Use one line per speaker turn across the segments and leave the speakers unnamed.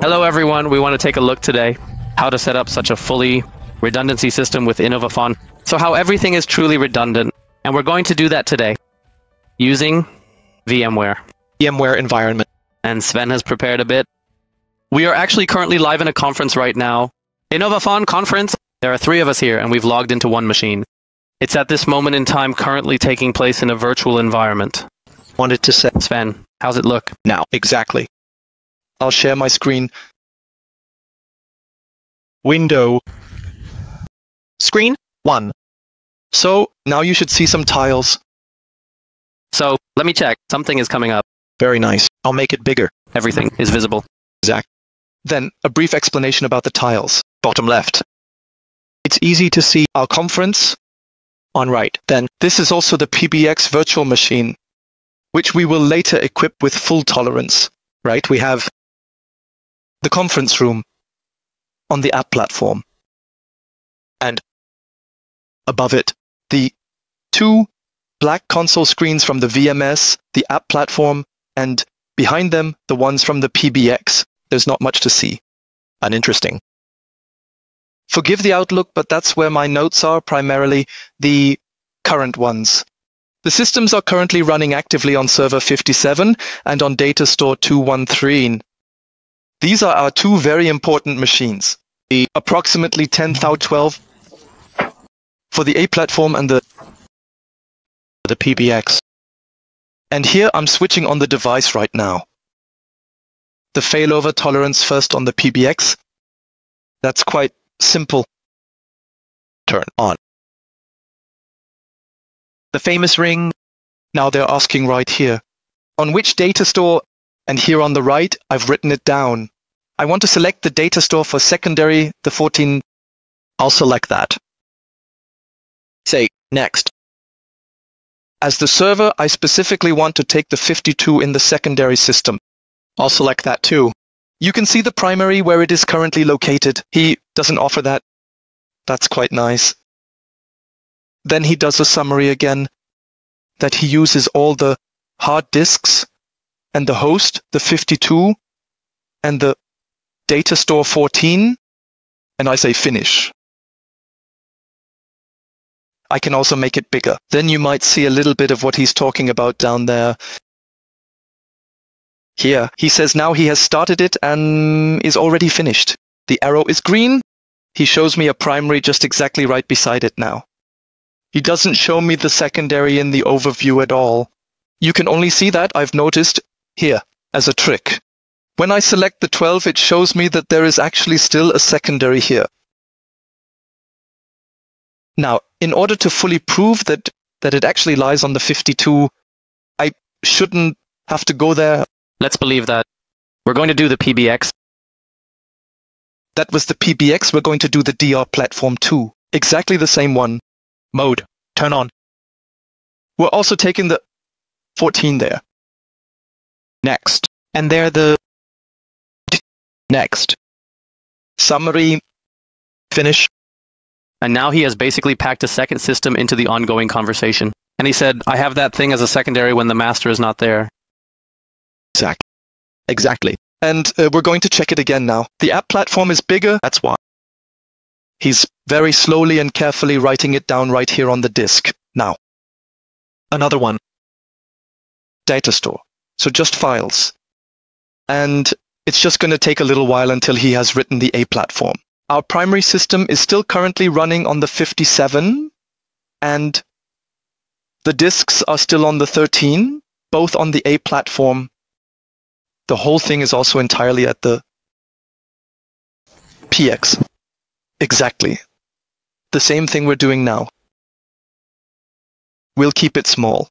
Hello everyone, we want to take a look today how to set up such a fully redundancy system with innovaphone. So how everything is truly redundant, and we're going to do that today using VMware.
VMware environment.
And Sven has prepared a bit. We are actually currently live in a conference right now. innovaphone conference. There are 3 of us here and we've logged into one machine. It's at this moment in time currently taking place in a virtual environment.
Wanted to say,
Sven, how's it look?
now, exactly. I'll share my screen. Window. Screen 1. So now you should see some tiles.
So let me check. Something is coming up.
Very nice. I'll make it bigger.
Everything is visible.
Exact. Then a brief explanation about the tiles. Bottom left. It's easy to see our conference on right. Then this is also the PBX virtual machine, which we will later equip with full tolerance. Right? We have the conference room on the app platform. And above it, the 2 black console screens from the VMS, the app platform, and behind them, the ones from the PBX. There's not much to see. Uninteresting. Forgive the outlook, but that's where my notes are, primarily the current ones. The systems are currently running actively on server 57 and on data store 213. These are our 2 very important machines. The approximately 10,012 for the A platform and the PBX. And here I'm switching on the device right now. The failover tolerance first on the PBX. That's quite simple. Turn on. The famous ring. Now they're asking right here. On which data store? And here on the right, I've written it down. I want to select the data store for secondary, the 14. I'll select that. Say, next. As the server, I specifically want to take the 52 in the secondary system. I'll select that too. You can see the primary where it is currently located. He doesn't offer that. That's quite nice. Then he does a summary again, that he uses all the hard disks and the host, the 52, and the data store 14, and I say finish. I can also make it bigger. Then you might see a little bit of what he's talking about down there. Here, he says now he has started it and is already finished. The arrow is green. He shows me a primary just exactly right beside it now. He doesn't show me the secondary in the overview at all. You can only see that, I've noticed, here, as a trick. When I select the 12, it shows me that there is actually still a secondary here. Now, in order to fully prove that it actually lies on the 52, I shouldn't have to go there.
Let's believe that. We're going to do the PBX.
That was the PBX. We're going to do the DR platform too. Exactly the same one. Mode. Turn on. We're also taking the 14 there. Next. And there the next. Summary. Finish.
And now he has basically packed a second system into the ongoing conversation. And he said, I have that thing as a secondary when the master is not there.
Exactly. And we're going to check it again now. The app platform is bigger, that's why. He's very slowly and carefully writing it down right here on the disk. Now, another one. Data store. So just files. And it's just going to take a little while until he has written the A platform. Our primary system is still currently running on the 57, and the disks are still on the 13, both on the A platform. The whole thing is also entirely at the PX. Exactly. The same thing we're doing now. We'll keep it small.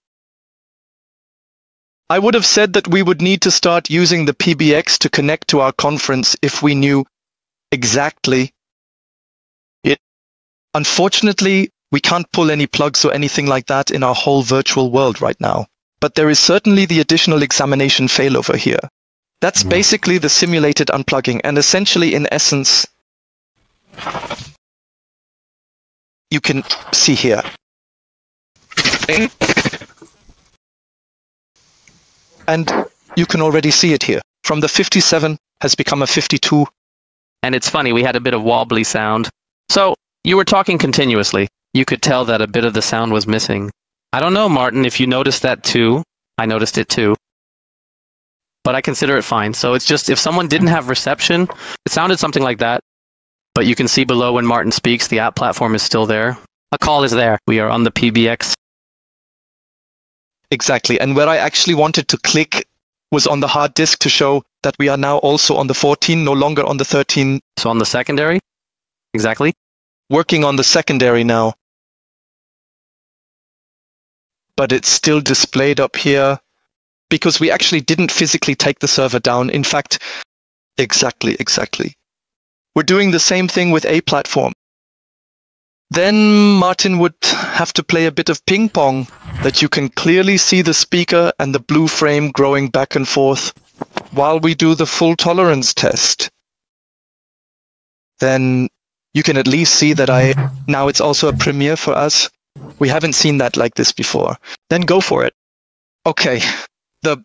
I would have said that we would need to start using the PBX to connect to our conference if we knew exactly it. Unfortunately, we can't pull any plugs or anything like that in our whole virtual world right now. But there is certainly the additional examination failover here. That's basically the simulated unplugging, and essentially, in essence, you can see here. And you can already see it here. From the 57 has become a 52.
And it's funny, we had a bit of wobbly sound. So, you were talking continuously. You could tell that a bit of the sound was missing. I don't know, Martin, if you noticed that too. I noticed it too. But I consider it fine. So it's just, if someone didn't have reception, it sounded something like that. But you can see below when Martin speaks, the app platform is still there. A call is there. We are on the PBX.
Exactly. And where I actually wanted to click was on the hard disk to show that we are now also on the 14, no longer on the 13.
So on the secondary? Exactly.
Working on the secondary now. But it's still displayed up here because we actually didn't physically take the server down. In fact, exactly. We're doing the same thing with a platform. Then Martin would have to play a bit of ping pong, that you can clearly see the speaker and the blue frame growing back and forth while we do the full tolerance test. Then you can at least see that now it's also a premiere for us. We haven't seen that like this before. Then go for it. Okay, the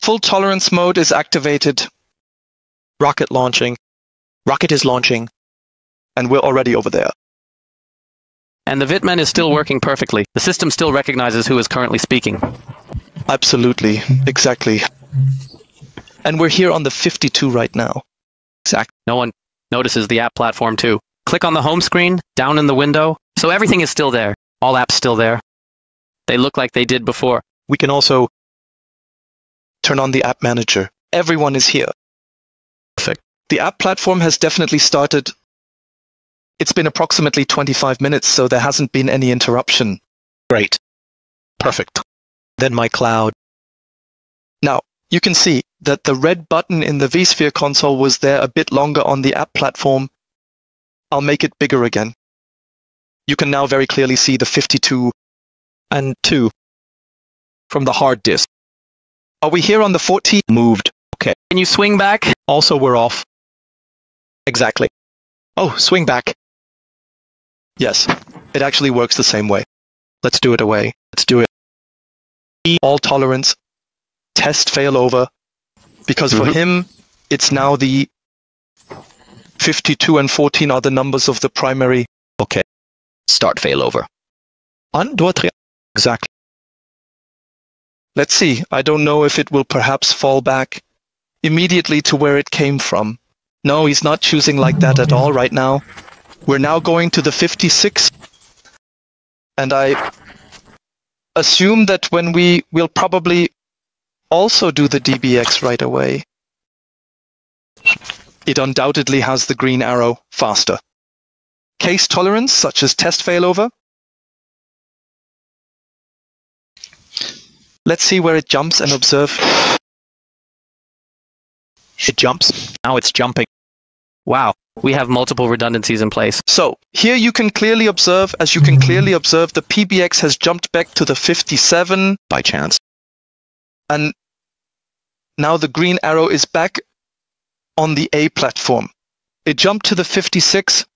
full tolerance mode is activated. Rocket launching. Rocket is launching. And we're already over there.
And the VitMen is still working perfectly. The system still recognizes who is currently speaking.
Absolutely, exactly. And we're here on the 52 right now.
Exactly. No one notices the app platform too. Click on the home screen, down in the window. So everything is still there. All apps still there. They look like they did before.
We can also turn on the app manager. Everyone is here. Perfect. The app platform has definitely started. It's been approximately 25 minutes, so there hasn't been any interruption. Great. Perfect. Then my cloud. Now, you can see that the red button in the vSphere console was there a bit longer on the app platform. I'll make it bigger again. You can now very clearly see the 52 and 2 from the hard disk. Are we here on the 14? Moved. Okay.
Can you swing back?
Also, we're off. Exactly. Oh, swing back. Yes, it actually works the same way. Let's do it away. Let's do it. All tolerance, test failover, because for him, it's now the 52 and 14 are the numbers of the primary. Okay. Start failover. 1, 2, 3. Exactly. Let's see. I don't know if it will perhaps fall back immediately to where it came from. No, he's not choosing like that at all right now. We're now going to the 56. And I assume that when we'll probably also do the DBX right away. It undoubtedly has the green arrow faster. Case tolerance, such as test failover. Let's see where it jumps and observe. It jumps. Now it's jumping.
Wow, we have multiple redundancies in place.
So here you can clearly observe, the PBX has jumped back to the 57 by chance. And now the green arrow is back on the A platform. It jumped to the 56,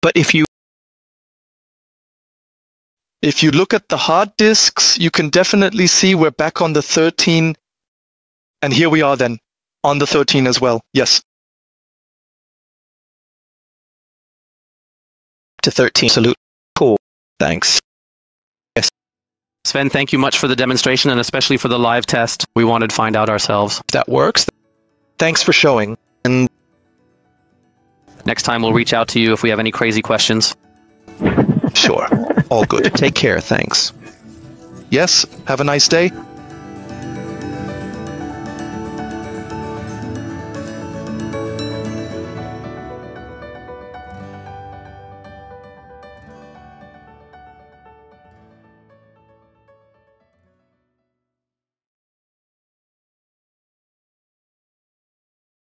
but if you look at the hard disks, you can definitely see we're back on the 13. And here we are then, on the 13 as well. Yes. To 13. Salute. Cool. Thanks. Yes.
Sven, thank you much for the demonstration and especially for the live test. We wanted to find out ourselves.
If that works. Thanks for showing. And
next time we'll reach out to you if we have any crazy questions.
Sure. All good. Take care. Thanks. Yes. Have a nice day.